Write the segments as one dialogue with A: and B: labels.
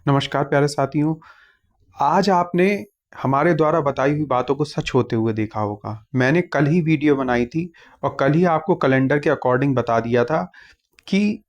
A: नमस्कार प्यारे साथियों। आज आपने हमारे द्वारा बताई हुई बातों को सच होते हुए देखा होगा। मैंने कल ही वीडियो बनाई थी और कल ही आपको कैलेंडर के अकॉर्डिंग बता दिया था कि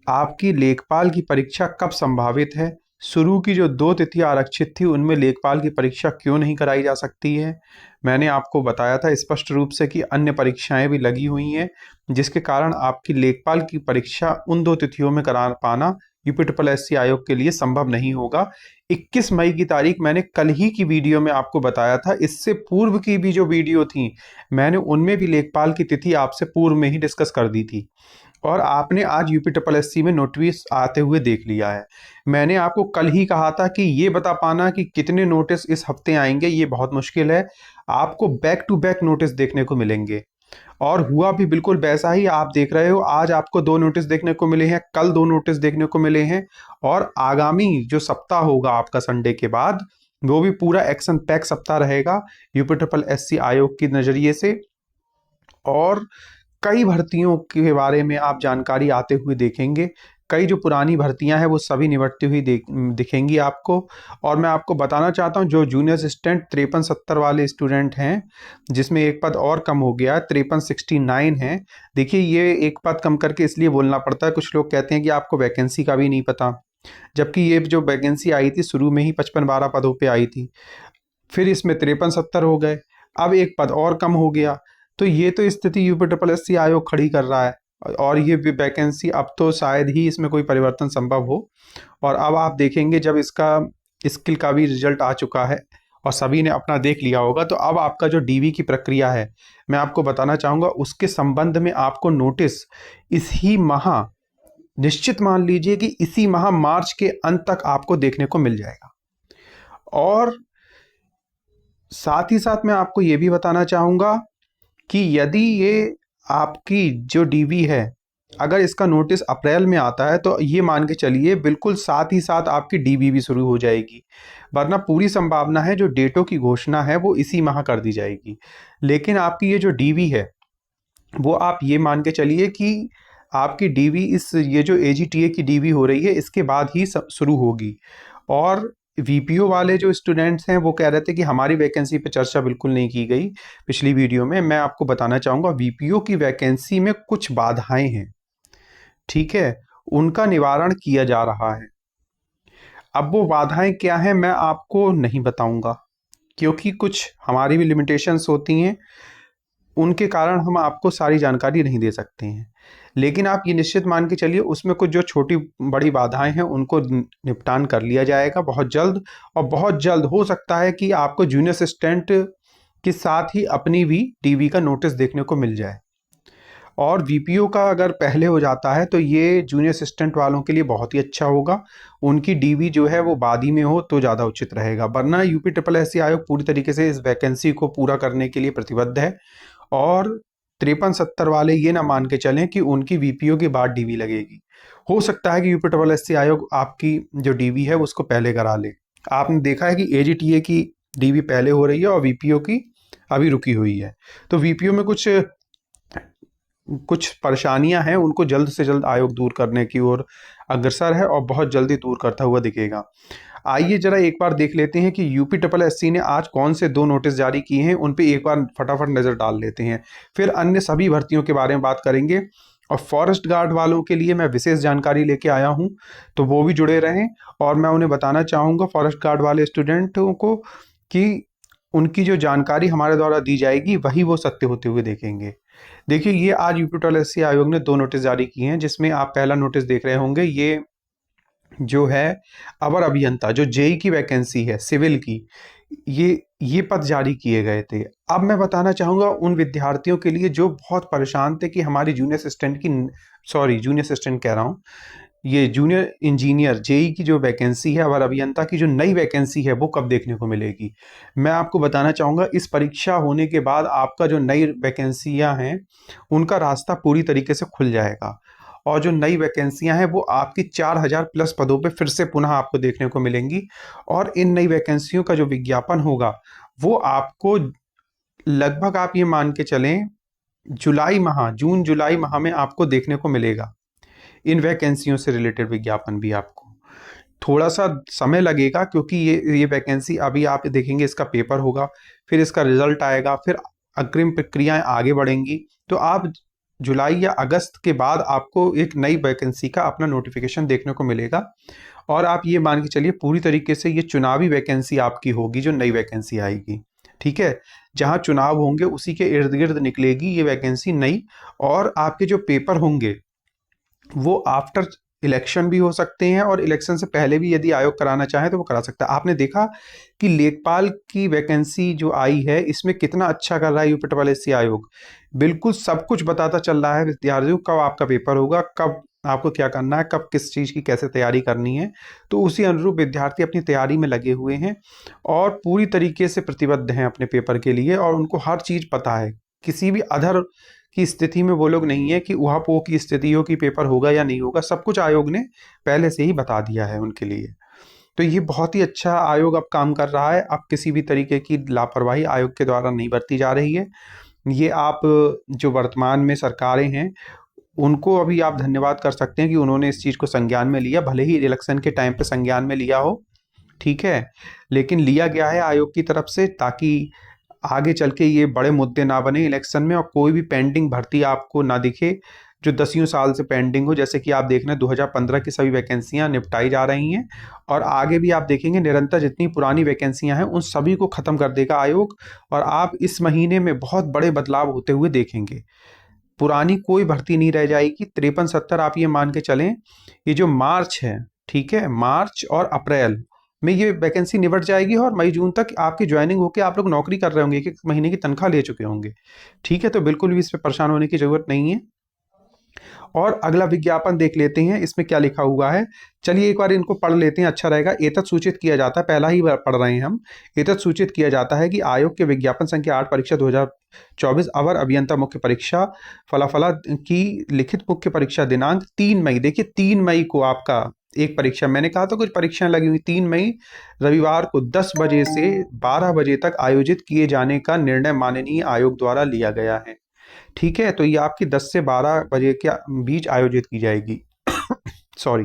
A: आपकी लेखपाल की परीक्षा कब संभावित है। शुरू की जो 2 तिथियां आरक्षित थी उनमें लेखपाल की परीक्षा क्यों नहीं कराई जा सकती है। मैंने आपको बताया था स्पष्ट रूप से कि अन्य परीक्षाएं भी लगी हुई हैं, जिसके कारण आपकी लेखपाल की परीक्षा उन 2 तिथियों में करा पाना यूपीएससी आयोग के लिए संभव नहीं होगा। 21 मई की तारीख मैंने कल ही की वीडियो में आपको बताया था। इससे पूर्व की भी जो वीडियो थी मैंने उनमें भी लेखपाल की तिथि आपसे पूर्व में ही डिस्कस कर दी थी और आपने आज यूपीएससी में नोटिस आते हुए देख लिया है। मैंने आपको कल ही कहा था कि ये बता पाना कि कितने नोटिस इस हफ्ते आएंगे ये बहुत मुश्किल है। आपको बैक टू बैक नोटिस देखने को मिलेंगे और हुआ भी बिल्कुल वैसा ही आप देख रहे हो। आज आपको 2 नोटिस देखने को मिले हैं, कल 2 नोटिस देखने को मिले हैं और आगामी जो सप्ताह होगा आपका संडे के बाद वो भी पूरा एक्शन पैक सप्ताह रहेगा यूपीएससी आयोग के नज़रिए से। और कई भर्तियों के बारे में आप जानकारी आते हुए देखेंगे। कई जो पुरानी भर्तियां हैं वो सभी निपटती हुई दिखेंगी आपको। और मैं आपको बताना चाहता हूं जो जूनियर असिस्टेंट 53-70 वाले स्टूडेंट हैं, जिसमें एक पद और कम हो गया है, 53-69 है। देखिए ये एक पद कम करके इसलिए बोलना पड़ता है, कुछ लोग कहते हैं कि आपको वैकेंसी का भी नहीं पता, जबकि ये जो वैकेंसी आई थी शुरू में ही 55-12 पदों पे आई थी, फिर इसमें 53-70 हो गए, अब एक पद और कम हो गया। तो ये तो स्थिति यूपीएससी आयोग खड़ी कर रहा है और ये वैकेंसी अब तो शायद ही इसमें कोई परिवर्तन संभव हो। और अब आप देखेंगे जब इसका स्किल का भी रिजल्ट आ चुका है और सभी ने अपना देख लिया होगा, तो अब आपका जो डीवी की प्रक्रिया है मैं आपको बताना चाहूँगा, उसके संबंध में आपको नोटिस इसी माह, निश्चित मान लीजिए कि इसी माह मार्च के अंत तक आपको देखने को मिल जाएगा। और साथ ही साथ मैं आपको ये भी बताना चाहूँगा कि यदि ये आपकी जो डीवी है, अगर इसका नोटिस अप्रैल में आता है तो ये मान के चलिए बिल्कुल साथ ही साथ आपकी डीवी भी शुरू हो जाएगी। वरना पूरी संभावना है जो डेटों की घोषणा है वो इसी माह कर दी जाएगी। लेकिन आपकी ये जो डीवी है वो आप ये मान के चलिए कि आपकी डीवी इस ये जो एजीटीए की डीवी हो रही है इसके बाद ही शुरू होगी। और वीपीओ वाले जो स्टूडेंट्स हैं वो कह रहे थे कि हमारी वैकेंसी पे चर्चा बिल्कुल नहीं की गई पिछली वीडियो में। मैं आपको बताना चाहूँगा वीपीओ की वैकेंसी में कुछ बाधाएं हैं, ठीक है, उनका निवारण किया जा रहा है। अब वो बाधाएं क्या हैं मैं आपको नहीं बताऊंगा, क्योंकि कुछ हमारी भी लिमिटेशंस होती हैं, उनके कारण हम आपको सारी जानकारी नहीं दे सकते हैं। लेकिन आप ये निश्चित मान के चलिए उसमें कुछ जो छोटी बड़ी बाधाएं हैं उनको निपटान कर लिया जाएगा बहुत जल्द। और बहुत जल्द हो सकता है कि आपको जूनियर असिस्टेंट के साथ ही अपनी भी डीवी का नोटिस देखने को मिल जाए। और वीपीओ का अगर पहले हो जाता है तो ये जूनियर असिस्टेंट वालों के लिए बहुत ही अच्छा होगा। उनकी डीवी जो है वो बाद ही में हो तो ज़्यादा उचित रहेगा। वरना यूपीएससी आयोग पूरी तरीके से इस वैकेंसी को पूरा करने के लिए प्रतिबद्ध है। और 53-70 वाले ये ना मान के चलें कि उनकी वीपीओ के बाद डीवी लगेगी। हो सकता है कि यूपीएससी आयोग आपकी जो डीवी है उसको पहले करा ले। आपने देखा है कि एजीटीए की डीवी पहले हो रही है और वीपीओ की अभी रुकी हुई है। तो वीपीओ में कुछ कुछ परेशानियां हैं, उनको जल्द से जल्द आयोग दूर करने की ओर अग्रसर है और बहुत जल्दी दूर करता हुआ दिखेगा। आइए जरा एक बार देख लेते हैं कि यूपीएससी ने आज कौन से 2 नोटिस जारी किए हैं, उन पे एक बार फटाफट नज़र डाल लेते हैं। फिर अन्य सभी भर्तियों के बारे में बात करेंगे। और फॉरेस्ट गार्ड वालों के लिए मैं विशेष जानकारी लेके आया हूं, तो वो भी जुड़े रहें। और मैं उन्हें बताना चाहूँगा फॉरेस्ट गार्ड वाले स्टूडेंटों को कि उनकी जो जानकारी हमारे द्वारा दी जाएगी वही वो सत्य होते हुए देखेंगे। देखिए ये आज यूपीएससी आयोग ने 2 नोटिस जारी किए हैं, जिसमें आप पहला नोटिस देख रहे होंगे। ये जो है अवर अभियंता जो जेई की वैकेंसी है सिविल की, ये पद जारी किए गए थे। अब मैं बताना चाहूँगा उन विद्यार्थियों के लिए जो बहुत परेशान थे कि हमारी जूनियर असिस्टेंट की, सॉरी जूनियर असिस्टेंट कह रहा हूँ, ये जूनियर इंजीनियर जेई की जो वैकेंसी है अवर अभियंता की जो नई वैकेंसी है वो कब देखने को मिलेगी। मैं आपको बताना चाहूँगा इस परीक्षा होने के बाद आपका जो नई वैकेंसियाँ हैं उनका रास्ता पूरी तरीके से खुल जाएगा। और जो नई वैकेंसियां हैं वो आपकी 4000 प्लस पदों पे फिर से पुनः आपको देखने को मिलेंगी। और इन नई वैकेंसियों का जो विज्ञापन होगा वो आपको लगभग आप ये मान के चलें जुलाई माह, जून जुलाई माह में आपको देखने को मिलेगा। इन वैकेंसियों से रिलेटेड विज्ञापन भी आपको, थोड़ा सा समय लगेगा, क्योंकि ये वैकेंसी अभी आप देखेंगे, इसका पेपर होगा, फिर इसका रिजल्ट आएगा, फिर अग्रिम प्रक्रियाएं आगे बढ़ेंगी। तो आप जुलाई या अगस्त के बाद आपको एक नई वैकेंसी का अपना नोटिफिकेशन देखने को मिलेगा। और आप ये मान के चलिए पूरी तरीके से ये चुनावी वैकेंसी आपकी होगी, जो नई वैकेंसी आएगी। ठीक है, जहां चुनाव होंगे उसी के इर्द गिर्द निकलेगी ये वैकेंसी नई। और आपके जो पेपर होंगे वो आफ्टर इलेक्शन भी हो सकते हैं, और इलेक्शन से पहले भी यदि आयोग कराना चाहे तो वो करा सकता है। आपने देखा कि लेखपाल की वैकेंसी जो आई है, इसमें कितना अच्छा कर रहा है यूपी ट्रिपल एस सी आयोग। बिल्कुल सब कुछ बताता चल रहा है विद्यार्थियों को, कब आपका पेपर होगा, कब आपको क्या करना है, कब किस चीज़ की कैसे तैयारी करनी है। तो उसी अनुरूप विद्यार्थी अपनी तैयारी में लगे हुए हैं और पूरी तरीके से प्रतिबद्ध हैं अपने पेपर के लिए, और उनको हर चीज़ पता है। किसी भी अधर की स्थिति में वो लोग नहीं है कि उहापोह की स्थिति हो कि पेपर होगा या नहीं होगा। सब कुछ आयोग ने पहले से ही बता दिया है उनके लिए। तो ये बहुत ही अच्छा आयोग अब काम कर रहा है। अब किसी भी तरीके की लापरवाही आयोग के द्वारा नहीं बरती जा रही है। ये आप जो वर्तमान में सरकारें हैं उनको अभी आप धन्यवाद कर सकते हैं कि उन्होंने इस चीज़ को संज्ञान में लिया, भले ही इलेक्शन के टाइम पे संज्ञान में लिया हो, ठीक है, लेकिन लिया गया है आयोग की तरफ से, ताकि आगे चल के ये बड़े मुद्दे ना बने इलेक्शन में और कोई भी पेंडिंग भर्ती आपको ना दिखे जो दसियों साल से पेंडिंग हो। जैसे कि आप देख रहे हैं 2015 की सभी वैकेंसियां निपटाई जा रही हैं, और आगे भी आप देखेंगे निरंतर जितनी पुरानी वैकेंसियां हैं उन सभी को ख़त्म कर देगा आयोग। और आप इस महीने में बहुत बड़े बदलाव होते हुए देखेंगे। पुरानी कोई भर्ती नहीं रह जाएगी। 53-70 आप ये मान के चलें, ये जो मार्च है, ठीक है, मार्च और अप्रैल में ये वैकेंसी निपट जाएगी, और मई जून तक आपकी ज्वाइनिंग होके आप लोग नौकरी कर रहे होंगे, एक एक महीने की तनख्वाह ले चुके होंगे। ठीक है, तो बिल्कुल भी इस पर परेशान होने की जरूरत नहीं है। और अगला विज्ञापन देख लेते हैं, इसमें क्या लिखा हुआ है। चलिए एक बार इनको पढ़ लेते हैं, अच्छा रहेगा। एतत् सूचित किया जाता है, पहला ही बार पढ़ रहे हैं हम। एतत् सूचित किया जाता है कि आयोग के विज्ञापन संख्या 8 परीक्षा 2024 अवर अभियंता मुख्य परीक्षा फलाफला की लिखित मुख्य परीक्षा दिनांक 3 मई। देखिए 3 मई को आपका एक परीक्षा, मैंने कहा था कुछ परीक्षाएं लगी हुई, 3 मई रविवार को 10 बजे से 12 बजे तक आयोजित किए जाने का निर्णय माननीय आयोग द्वारा लिया गया है। ठीक है, तो ये आपकी 10 से 12 बजे के बीच आयोजित की जाएगी। सॉरी।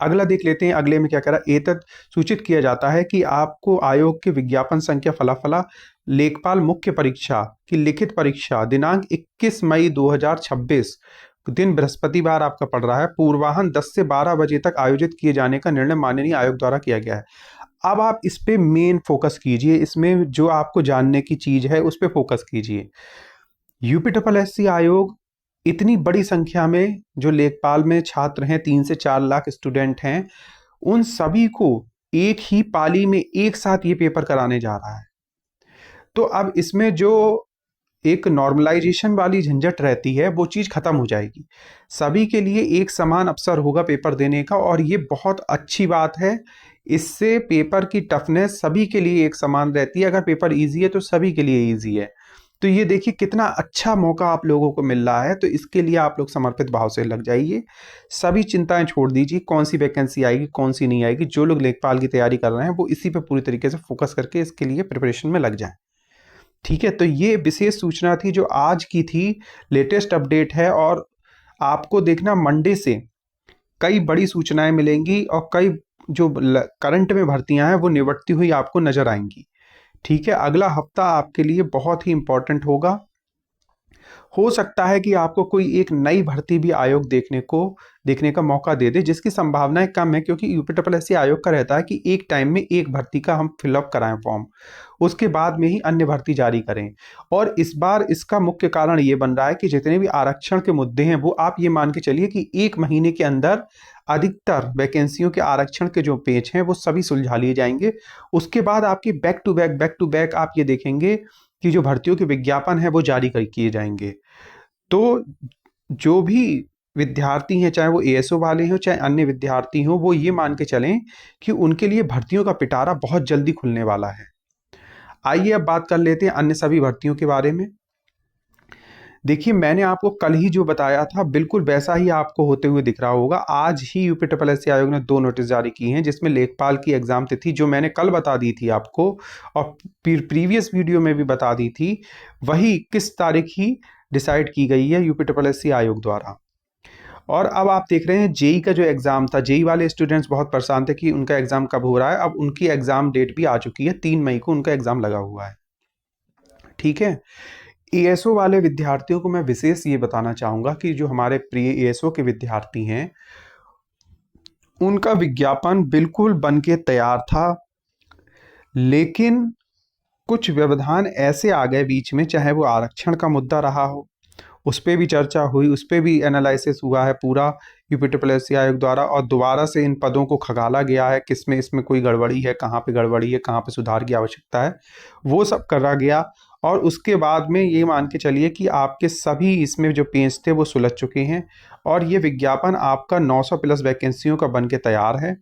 A: अगला देख लेते हैं, अगले में क्या कह रहा है। एतत् सूचित किया जाता है कि आपको आयोग के विज्ञापन संख्या फलाफला लेखपाल मुख्य परीक्षा की लिखित परीक्षा दिनांक 21 मई 2026 दिन बृहस्पतिवार आपका पड़ रहा है, पूर्वाह्न 10 से 12 बजे तक आयोजित किए जाने का निर्णय माननीय आयोग द्वारा किया गया है। अब आप इस पे मेन फोकस कीजिए, इसमें जो आपको जानने की चीज है उस पे फोकस कीजिए। यूपी ट्रिपल एस सी आयोग इतनी बड़ी संख्या में जो लेखपाल में छात्र हैं, 3 से 4 लाख स्टूडेंट हैं, उन सभी को एक ही पाली में एक साथ ये पेपर कराने जा रहा है। तो अब इसमें जो एक नॉर्मलाइजेशन वाली झंझट रहती है वो चीज़ खत्म हो जाएगी। सभी के लिए एक समान अवसर होगा पेपर देने का, और ये बहुत अच्छी बात है। इससे पेपर की टफनेस सभी के लिए एक समान रहती है। अगर पेपर इजी है तो सभी के लिए इजी है। तो ये देखिए कितना अच्छा मौका आप लोगों को मिल रहा है। तो इसके लिए आप लोग समर्पित भाव से लग जाइए, सभी चिंताएं छोड़ दीजिए, कौन सी वैकेंसी आएगी कौन सी नहीं आएगी। जो लोग लेखपाल की तैयारी कर रहे हैं वो इसी पे पूरी तरीके से फोकस करके इसके लिए प्रिपरेशन में लग जाएं। ठीक है, तो ये विशेष सूचना थी जो आज की थी, लेटेस्ट अपडेट है। और आपको देखना मंडे से कई बड़ी सूचनाएं मिलेंगी, और कई जो करंट में भर्तियां हैं वो निपटती हुई आपको नजर आएंगी। ठीक है, अगला हफ्ता आपके लिए बहुत ही इंपॉर्टेंट होगा। हो सकता है कि आपको कोई एक नई भर्ती भी आयोग देखने का मौका दे दे, जिसकी संभावनाएं कम है, क्योंकि यूपी ट्रिपल एस सी आयोग का रहता है कि एक टाइम में एक भर्ती का हम फिलअप कराएं फॉर्म, उसके बाद में ही अन्य भर्ती जारी करें। और इस बार इसका मुख्य कारण ये बन रहा है कि जितने भी आरक्षण के मुद्दे हैं वो आप ये मान के चलिए कि एक महीने के अंदर अधिकतर वैकेंसियों के आरक्षण के जो पेच हैं वो सभी सुलझा लिए जाएंगे। उसके बाद आपकी बैक टू बैक आप ये देखेंगे कि जो भर्तियों के विज्ञापन है वो जारी किए जाएंगे। तो जो भी विद्यार्थी हैं, चाहे वो एएसओ वाले हों चाहे अन्य विद्यार्थी हों, वो ये मान के चलें कि उनके लिए भर्तियों का पिटारा बहुत जल्दी खुलने वाला है। आइए अब बात कर लेते हैं अन्य सभी भर्तियों के बारे में। देखिए मैंने आपको कल ही जो बताया था बिल्कुल वैसा ही आपको होते हुए दिख रहा होगा। आज ही यूपी ट्रिपल एस सी आयोग ने 2 नोटिस जारी की हैं, जिसमें लेखपाल की एग्जाम तिथि जो मैंने कल बता दी थी आपको और प्रीवियस वीडियो में भी बता दी थी, वही किस तारीख ही डिसाइड की गई है यूपी ट्रिपल एस सी आयोग द्वारा। और अब आप देख रहे हैं जेई का जो एग्ज़ाम था, जेई वाले स्टूडेंट्स बहुत परेशान थे कि उनका एग्ज़ाम कब हो रहा है। अब उनकी एग्ज़ाम डेट भी आ चुकी है, 3 मई को उनका एग्ज़ाम लगा हुआ है। ठीक है। एएसओ वाले विद्यार्थियों को मैं विशेष ये बताना चाहूँगा कि जो हमारे प्रिय एएसओ के विद्यार्थी हैं, उनका विज्ञापन बिल्कुल बन के तैयार था, लेकिन कुछ व्यवधान ऐसे आ गए बीच में, चाहे वो आरक्षण का मुद्दा रहा हो, उस पे भी चर्चा हुई, उस पे भी एनालिसिस हुआ है पूरा यूपीट्रिपल आयोग द्वारा, और दोबारा से इन पदों को खगाला गया है, किसमें इसमें कोई गड़बड़ी है, कहाँ पे गड़बड़ी है, कहाँ पे सुधार की आवश्यकता है, वो सब करा गया। और उसके बाद में ये मान के चलिए कि आपके सभी इसमें जो पेज थे वो सुलझ चुके हैं, और ये विज्ञापन आपका 900 प्लस वैकेंसियों का बन के तैयार है।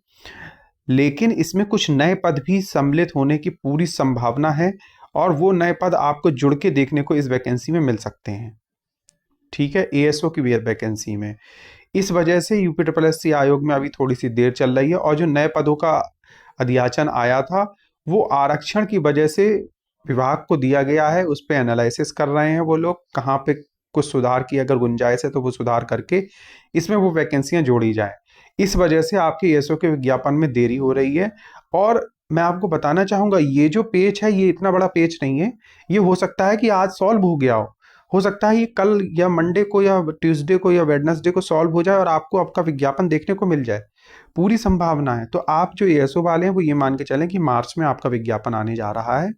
A: लेकिन इसमें कुछ नए पद भी सम्मिलित होने की पूरी संभावना है, और वो नए पद आपको जुड़ के देखने को इस वैकेंसी में मिल सकते हैं। ठीक है, एएसओ की वैकेंसी में। इस वजह से यूपीट्रिपल आयोग में अभी थोड़ी सी देर चल रही है, और जो नए पदों का अध्याचन आया था वो आरक्षण की वजह से विभाग को दिया गया है, उस पर एनालिसिस कर रहे हैं वो लोग, कहाँ पे कुछ सुधार की अगर गुंजाइश है तो वो सुधार करके इसमें वो वैकेंसियां जोड़ी जाए। इस वजह से आपके एएसओ के विज्ञापन में देरी हो रही है। और मैं आपको बताना चाहूँगा, ये जो पेज है ये इतना बड़ा पेज नहीं है, ये हो सकता है कि आज सॉल्व हो गया हो सकता है ये कल या मंडे को या ट्यूसडे को या वेडनेसडे को सॉल्व हो जाए और आपको आपका विज्ञापन देखने को मिल जाए, पूरी संभावना है। तो आप जो एएसओ वाले हैं वो ये मान के चलें कि मार्च में आपका विज्ञापन आने जा रहा है।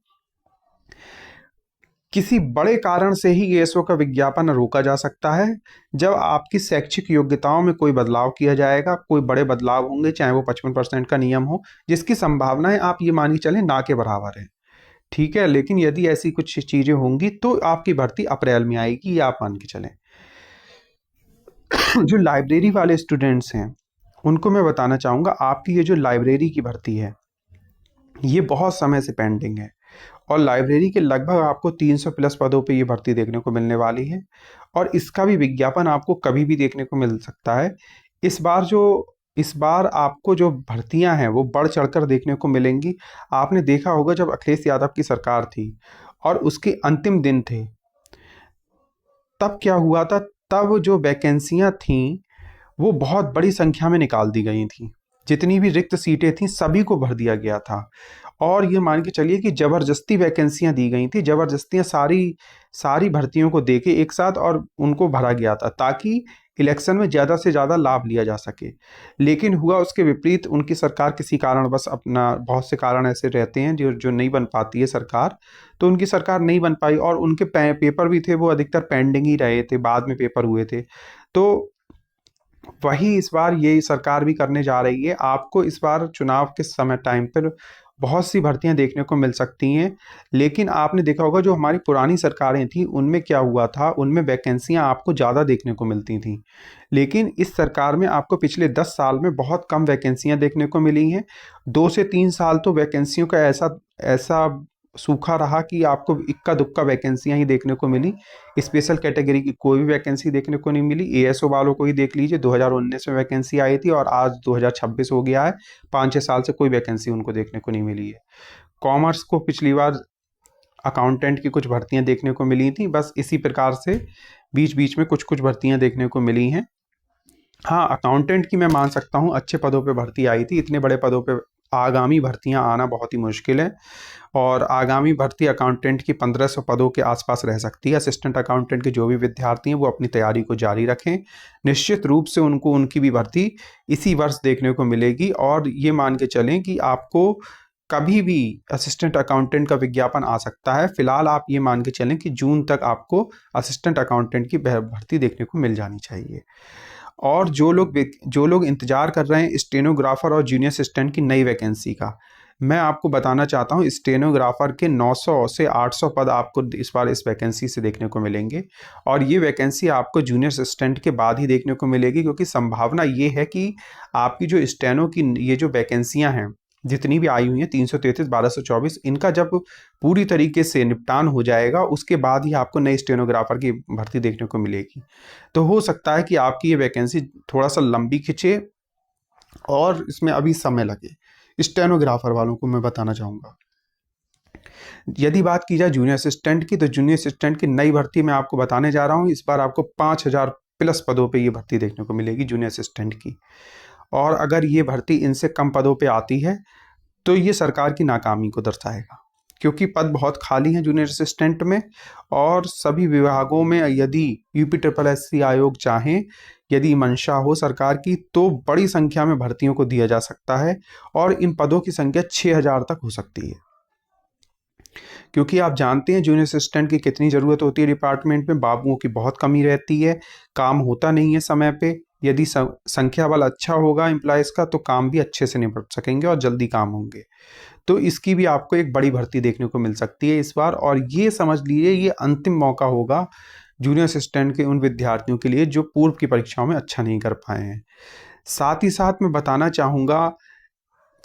A: किसी बड़े कारण से ही एएसओ का विज्ञापन रोका जा सकता है, जब आपकी शैक्षिक योग्यताओं में कोई बदलाव किया जाएगा, कोई बड़े बदलाव होंगे, चाहे वो 55% का नियम हो, जिसकी संभावनाएं आप ये मान के चलें ना के बराबर है। ठीक है, लेकिन यदि ऐसी कुछ चीजें होंगी तो आपकी भर्ती अप्रैल में आएगी, ये आप मान के चलें। जो लाइब्रेरी वाले स्टूडेंट्स हैं उनको मैं बताना चाहूँगा, आपकी ये जो लाइब्रेरी की भर्ती है ये बहुत समय से पेंडिंग है, और लाइब्रेरी के लगभग आपको 300 प्लस पदों पे ये भर्ती देखने को मिलने वाली है, और इसका भी विज्ञापन आपको कभी भी देखने को मिल सकता है। इस बार आपको जो भर्तियां हैं वो बढ़ चढ़कर देखने को मिलेंगी। आपने देखा होगा जब अखिलेश यादव की सरकार थी और उसके अंतिम दिन थे, तब क्या हुआ था, तब जो वैकेंसियां थीं वो बहुत बड़ी संख्या में निकाल दी गई थी। जितनी भी रिक्त सीटें थीं सभी को भर दिया गया था, और ये मान के चलिए कि ज़बरदस्ती वैकेंसियां दी गई थी, ज़बरदस्तियां सारी सारी भर्तियों को देके एक साथ और उनको भरा गया था, ताकि इलेक्शन में ज़्यादा से ज़्यादा लाभ लिया जा सके। लेकिन हुआ उसके विपरीत, उनकी सरकार किसी कारण, बस अपना बहुत से कारण ऐसे रहते हैं जो जो नहीं बन पाती है सरकार, तो उनकी सरकार नहीं बन पाई, और उनके पेपर भी थे वो अधिकतर पेंडिंग ही रहे थे, बाद में पेपर हुए थे। तो वही इस बार ये सरकार भी करने जा रही है। आपको इस बार चुनाव के समय टाइम पर बहुत सी भर्तियां देखने को मिल सकती हैं, लेकिन आपने देखा होगा जो हमारी पुरानी सरकारें थी उनमें क्या हुआ था, उनमें वैकेंसियां आपको ज़्यादा देखने को मिलती थी, लेकिन इस सरकार में आपको पिछले 10 साल में बहुत कम वैकेंसियां देखने को मिली हैं। 2 से 3 साल तो वैकेंसियों का ऐसा ऐसा सूखा रहा कि आपको इक्का दुक्का वैकेंसियां ही देखने को मिली। स्पेशल कैटेगरी की कोई भी वैकेंसी देखने को नहीं मिली। एएसओ वालों को ही देख लीजिए, 2019 में वैकेंसी आई थी और आज 2026 हो गया है, 5-6 साल से कोई वैकेंसी उनको देखने को नहीं मिली है। कॉमर्स को पिछली बार अकाउंटेंट की कुछ भर्तियां देखने को मिली थी, बस इसी प्रकार से बीच बीच में कुछ कुछ भर्तियां देखने को मिली हैं। हाँ, अकाउंटेंट की मैं मान सकता हूँ अच्छे पदों पे भर्ती आई थी, इतने बड़े पदों पे आगामी भर्तियां आना बहुत ही मुश्किल है, और आगामी भर्ती अकाउंटेंट की 1500 पदों के आसपास रह सकती है। असिस्टेंट अकाउंटेंट के जो भी विद्यार्थी हैं वो अपनी तैयारी को जारी रखें, निश्चित रूप से उनको उनकी भी भर्ती इसी वर्ष देखने को मिलेगी। और ये मान के चलें कि आपको कभी भी असिस्टेंट अकाउंटेंट का विज्ञापन आ सकता है। फिलहाल आप ये मान के चलें कि जून तक आपको असिस्टेंट अकाउंटेंट की भर्ती देखने को मिल जानी चाहिए। और जो लोग इंतजार कर रहे हैं स्टेनोग्राफर और जूनियर असिस्टेंट की नई वैकेंसी का, मैं आपको बताना चाहता हूं स्टेनोग्राफर के 900 से 800 पद आपको इस बार इस वैकेंसी से देखने को मिलेंगे, और ये वैकेंसी आपको जूनियर असिस्टेंट के बाद ही देखने को मिलेगी, क्योंकि संभावना ये है कि आपकी जो स्टेनो की ये जो वैकेंसियां हैं जितनी भी आई हुई हैं 333, 1224, इनका जब पूरी तरीके से निपटान हो जाएगा उसके बाद ही आपको नई स्टेनोग्राफर की भर्ती देखने को मिलेगी। तो हो सकता है कि आपकी ये वैकेंसी थोड़ा सा लंबी खिंचे और इसमें अभी समय लगे। स्टेनोग्राफर वालों को मैं बताना चाहूँगा। यदि बात की जाए जूनियर असिस्टेंट की, तो जूनियर असिस्टेंट की नई भर्ती मैं आपको बताने जा रहा हूँ। इस बार आपको 5000 प्लस पदों पे ये भर्ती देखने को मिलेगी जूनियर असिस्टेंट की। और अगर ये भर्ती इनसे कम पदों पे आती है तो ये सरकार की नाकामी को दर्शाएगा, क्योंकि पद बहुत खाली हैं जूनियर असिस्टेंट में। और सभी विभागों में यदि यूपीएससी आयोग चाहें, यदि मंशा हो सरकार की, तो बड़ी संख्या में भर्तियों को दिया जा सकता है और इन पदों की संख्या 6000 तक हो सकती है। क्योंकि आप जानते हैं जूनियर असिस्टेंट की कितनी ज़रूरत होती है डिपार्टमेंट में, बाबुओं की बहुत कमी रहती है, काम होता नहीं है समय पे। यदि संख्या बल अच्छा होगा एम्प्लॉयज़ का तो काम भी अच्छे से निपट सकेंगे और जल्दी काम होंगे। तो इसकी भी आपको एक बड़ी भर्ती देखने को मिल सकती है इस बार। और ये समझ लीजिए ये अंतिम मौका होगा जूनियर असिस्टेंट के उन विद्यार्थियों के लिए जो पूर्व की परीक्षाओं में अच्छा नहीं कर पाए हैं। साथ ही साथ मैं बताना चाहूँगा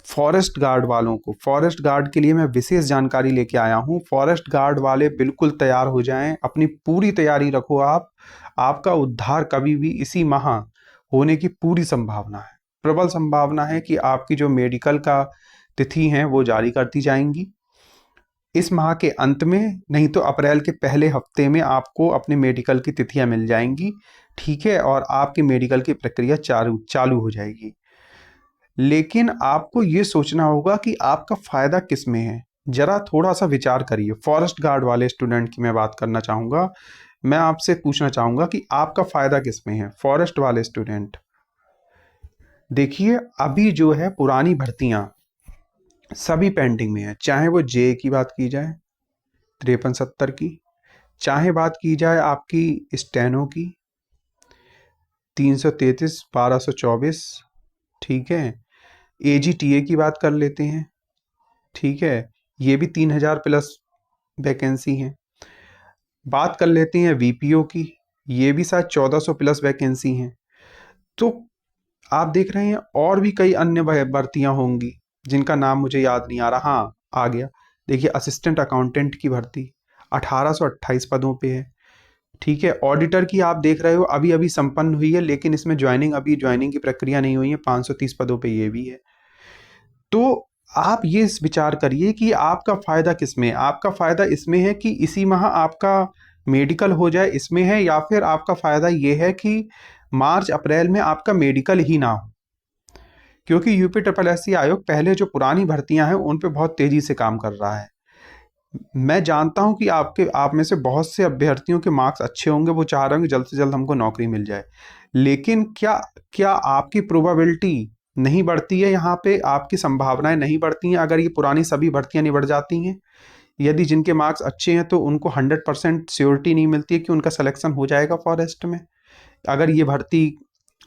A: फॉरेस्ट गार्ड वालों को, फॉरेस्ट गार्ड के लिए मैं विशेष जानकारी लेके आया हूँ। फॉरेस्ट गार्ड वाले बिल्कुल तैयार हो जाएं, अपनी पूरी तैयारी रखो आप। आपका उद्धार कभी भी इसी माह होने की पूरी संभावना है, प्रबल संभावना है कि आपकी जो मेडिकल का तिथि हैं वो जारी करती जाएंगी इस माह के अंत में, नहीं तो अप्रैल के पहले हफ्ते में आपको अपने मेडिकल की तिथियां मिल जाएंगी, ठीक है, और आपकी मेडिकल की प्रक्रिया चालू हो जाएगी। लेकिन आपको ये सोचना होगा कि आपका फायदा किस में है। जरा थोड़ा सा विचार करिए। फॉरेस्ट गार्ड वाले स्टूडेंट की मैं बात करना चाहूँगा, मैं आपसे पूछना चाहूँगा कि आपका फायदा किस में है। फॉरेस्ट वाले स्टूडेंट देखिए, अभी जो है पुरानी भर्तियां सभी पेंडिंग में है, चाहे वो जे की बात की जाए 5370 की, चाहे बात की जाए आपकी स्टेनो की 333 1224, ठीक है, एजीटीए की बात कर लेते हैं, ठीक है, ये भी 3000 प्लस वैकेंसी हैं। बात कर लेते हैं वीपीओ की, ये भी शायद 1400 प्लस वैकेंसी हैं। तो आप देख रहे हैं और भी कई अन्य भर्तियां होंगी जिनका नाम मुझे याद नहीं आ रहा। हाँ, आ गया, देखिए असिस्टेंट अकाउंटेंट की भर्ती 1828 पदों पे है, ठीक है। ऑडिटर की आप देख रहे हो अभी अभी संपन्न हुई है, लेकिन इसमें ज्वाइनिंग की प्रक्रिया नहीं हुई है, 530 पदों पे ये भी है। तो आप ये विचार करिए कि आपका फायदा किसमें है। आपका फायदा इसमें है कि इसी माह आपका मेडिकल हो जाए, इसमें है, या फिर आपका फायदा ये है कि मार्च अप्रैल में आपका मेडिकल ही ना हो। क्योंकि यूपीएससी आयोग पहले जो पुरानी भर्तियां हैं उन पे बहुत तेजी से काम कर रहा है। मैं जानता हूं कि आप में से बहुत से अभ्यर्थियों के मार्क्स अच्छे होंगे, वो चाह रहे होंगे जल्द से जल्द हमको नौकरी मिल जाए। लेकिन क्या क्या आपकी प्रोबेबिलिटी नहीं बढ़ती है, यहाँ पे आपकी संभावनाएं नहीं बढ़ती हैं अगर ये पुरानी सभी भर्तियां नहीं बढ़ जाती हैं? यदि जिनके मार्क्स अच्छे हैं तो उनको 100% श्योरिटी नहीं मिलती है कि उनका सिलेक्शन हो जाएगा फॉरेस्ट में। अगर ये भर्ती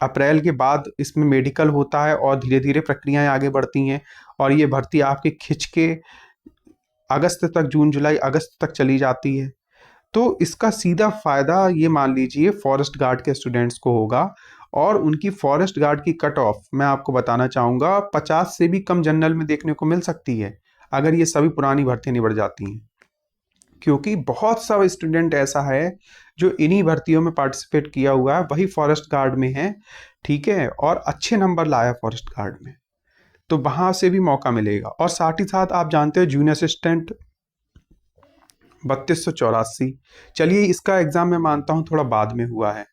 A: अप्रैल के बाद इसमें मेडिकल होता है और धीरे धीरे प्रक्रियाएं आगे बढ़ती हैं और ये भर्ती आपके खिंच के अगस्त तक, जून जुलाई अगस्त तक चली जाती है, तो इसका सीधा फायदा ये मान लीजिए फॉरेस्ट गार्ड के स्टूडेंट्स को होगा। और उनकी फॉरेस्ट गार्ड की कट ऑफ मैं आपको बताना चाहूँगा 50 से भी कम जनरल में देखने को मिल सकती है अगर ये सभी पुरानी भर्तियां नहीं बढ़ जाती हैं। क्योंकि बहुत सा स्टूडेंट ऐसा है जो इन्हीं भर्तियों में पार्टिसिपेट किया हुआ है, वही फॉरेस्ट गार्ड में है, ठीक है, और अच्छे नंबर लाया फॉरेस्ट गार्ड में, तो वहां से भी मौका मिलेगा। और साथ ही साथ आप जानते हो जूनियर असिस्टेंट 3284, चलिए इसका एग्जाम मैं मानता हूँ थोड़ा बाद में हुआ है,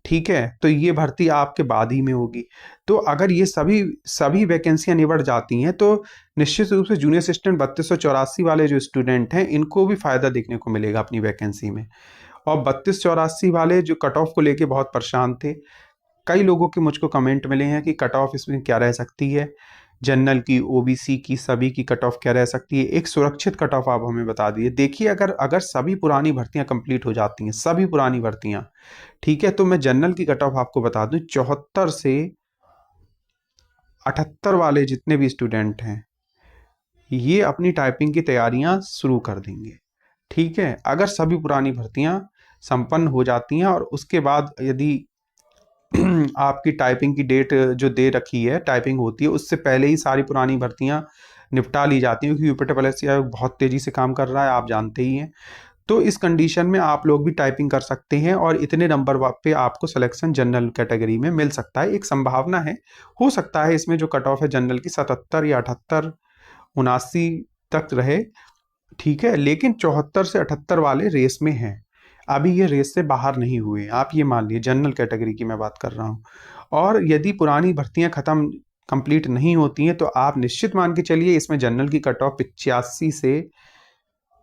A: ठीक है, तो ये भर्ती आपके बाद ही में होगी। तो अगर ये सभी वैकेंसियां निबट जाती हैं तो निश्चित रूप से जूनियर असिस्टेंट 3284 वाले जो स्टूडेंट हैं इनको भी फायदा देखने को मिलेगा अपनी वैकेंसी में। और 3284 वाले जो कट ऑफ को लेके बहुत परेशान थे, कई लोगों के मुझको कमेंट मिले हैं कि कट ऑफ इसमें क्या रह सकती है, जनरल की, ओबीसी की, सभी की कट ऑफ क्या रह सकती है, एक सुरक्षित कट ऑफ आप हमें बता दिए। देखिए, अगर सभी पुरानी भर्तियां कंप्लीट हो जाती हैं, सभी पुरानी भर्तियां, ठीक है, तो मैं जनरल की कट ऑफ आपको बता दूं 74 से 78 वाले जितने भी स्टूडेंट हैं ये अपनी टाइपिंग की तैयारियां शुरू कर देंगे, ठीक है, अगर सभी पुरानी भर्तियां संपन्न हो जाती हैं। और उसके बाद यदि आपकी टाइपिंग की डेट जो दे रखी है, टाइपिंग होती है उससे पहले ही सारी पुरानी भर्तियां निपटा ली जाती हैं, क्योंकि यूपीएससी आयोग बहुत तेजी से काम कर रहा है, आप जानते ही हैं। तो इस कंडीशन में आप लोग भी टाइपिंग कर सकते हैं और इतने नंबर पे आपको सिलेक्शन जनरल कैटेगरी में मिल सकता है। एक संभावना है, हो सकता है इसमें जो कट ऑफ है जनरल की 77 या 78 79 तक रहे, ठीक है, लेकिन 74 से 78 वाले रेस में हैं। अभी ये रेस से बाहर नहीं हुए। आप ये मान लीजिए, जनरल कैटेगरी की मैं बात कर रहा हूँ। और यदि पुरानी भर्तियां खत्म कंप्लीट नहीं होती हैं तो आप निश्चित मान के चलिए इसमें जनरल की कट ऑफ 85 से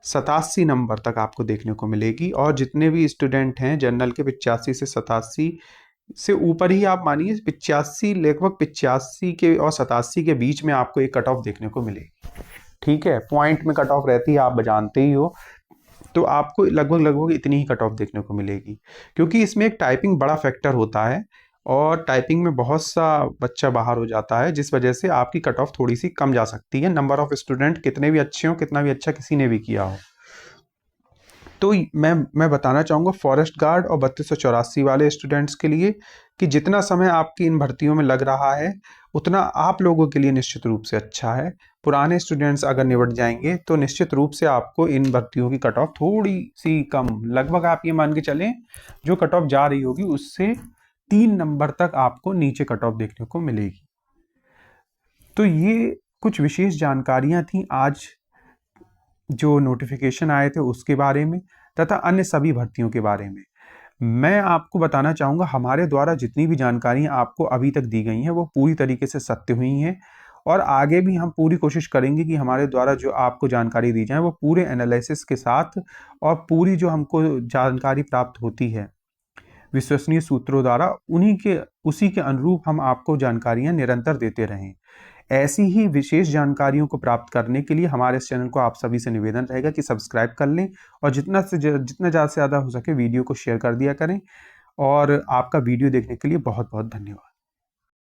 A: 87 नंबर तक आपको देखने को मिलेगी। और जितने भी स्टूडेंट हैं जनरल के 85 से 87 से ऊपर ही आप मानिए, 85 लगभग 85 के और 87 के बीच में आपको एक कट ऑफ देखने को मिलेगी। ठीक है, पॉइंट में कट ऑफ रहती है, आप जानते ही हो। तो आपको लगभग इतनी ही कट ऑफ देखने को मिलेगी, क्योंकि इसमें एक टाइपिंग बड़ा फैक्टर होता है और टाइपिंग में बहुत सा बच्चा बाहर हो जाता है, जिस वजह से आपकी कट ऑफ थोड़ी सी कम जा सकती है। नंबर ऑफ स्टूडेंट कितने भी अच्छे हो, कितना भी अच्छा किसी ने भी किया हो। तो मैं बताना चाहूँगा फॉरेस्ट गार्ड और 3284 वाले स्टूडेंट्स के लिए कि जितना समय आपकी इन भर्तियों में लग रहा है उतना आप लोगों के लिए निश्चित रूप से अच्छा है। पुराने स्टूडेंट्स अगर निपट जाएंगे तो निश्चित रूप से आपको इन भर्तियों की कट ऑफ थोड़ी सी कम, लगभग आप ये मान के चलें जो कट ऑफ जा रही होगी उससे 3 नंबर तक आपको नीचे कट ऑफ देखने को मिलेगी। तो ये कुछ विशेष जानकारियां थी आज जो नोटिफिकेशन आए थे उसके बारे में, तथा अन्य सभी भर्तियों के बारे में। मैं आपको बताना चाहूँगा हमारे द्वारा जितनी भी जानकारियाँ आपको अभी तक दी गई हैं वो पूरी तरीके से सत्य हुई हैं, और आगे भी हम पूरी कोशिश करेंगे कि हमारे द्वारा जो आपको जानकारी दी जाए वो पूरे एनालिसिस के साथ और पूरी जो हमको जानकारी प्राप्त होती है विश्वसनीय सूत्रों द्वारा उसी के अनुरूप हम आपको जानकारियाँ निरंतर देते रहें। ऐसी ही विशेष जानकारियों को प्राप्त करने के लिए हमारे इस चैनल को आप सभी से निवेदन रहेगा कि सब्सक्राइब कर लें और जितना ज़्यादा से ज़्यादा हो सके वीडियो को शेयर कर दिया करें। और आपका वीडियो देखने के लिए बहुत बहुत धन्यवाद।